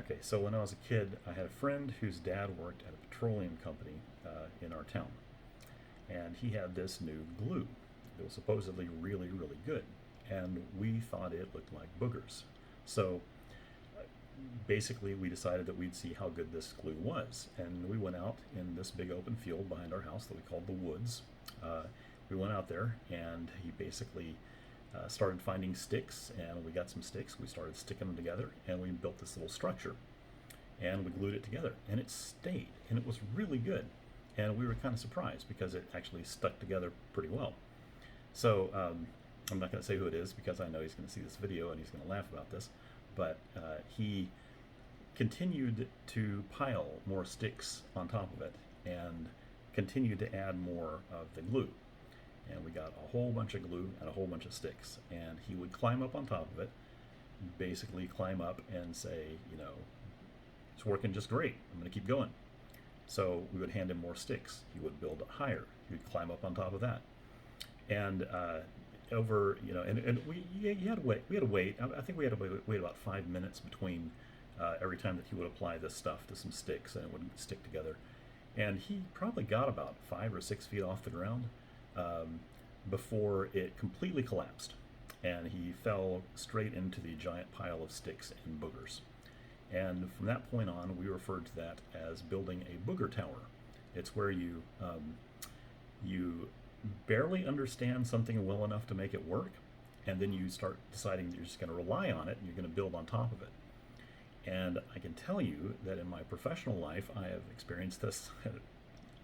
Okay, so when I was a kid, I had a friend whose dad worked at a petroleum company in our town, and he had this new glue. It was supposedly really, really good, and we thought it looked like boogers. So basically, we decided that we'd see how good this glue was, and we went out in this big open field behind our house that we called the woods. Uh, we went out there, and he basically started finding sticks, and we got some sticks. We started sticking them together, and we built this little structure, and we glued it together, and it stayed, and it was really good. And we were kind of surprised because it actually stuck together pretty well. So I'm not going to say who it is because I know he's going to see this video and he's going to laugh about this. But he continued to pile more sticks on top of it and continued to add more of the glue. And we got a whole bunch of glue and a whole bunch of sticks. And he would climb up on top of it, basically climb up and say, it's working just great. I'm going to keep going. So we would hand him more sticks. He would build higher. He would climb up on top of that. And and you had to wait. We had to wait. I think we had to wait about 5 minutes between every time that he would apply this stuff to some sticks, and it would stick together. And he probably got about 5 or 6 feet off the ground before it completely collapsed, and he fell straight into the giant pile of sticks and boogers. And from that point on, we referred to that as building a booger tower. It's where you barely understand something well enough to make it work, and then you start deciding that you're just going to rely on it and you're going to build on top of it. And I can tell you that in my professional life, I have experienced this at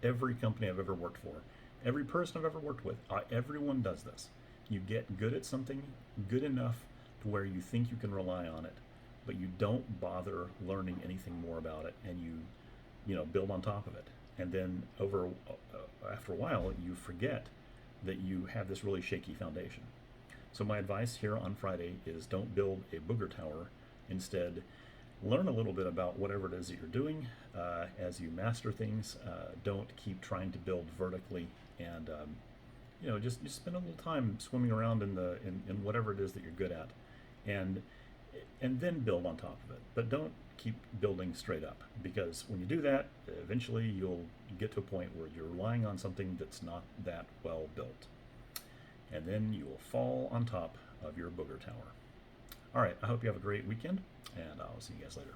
every company I've ever worked for, every person I've ever worked with. Everyone does this. You get good at something, good enough to where you think you can rely on it, but you don't bother learning anything more about it, and you build on top of it. And then after a while, you forget that you have this really shaky foundation. So my advice here on Friday is don't build a booger tower. Instead, learn a little bit about whatever it is that you're doing. As you master things, don't keep trying to build vertically, and just spend a little time swimming around in whatever it is that you're good at, and then build on top of it. But don't keep building straight up, because when you do that, eventually you'll get to a point where you're relying on something that's not that well built, and then you will fall on top of your booger tower. All right, I hope you have a great weekend, and I'll see you guys later.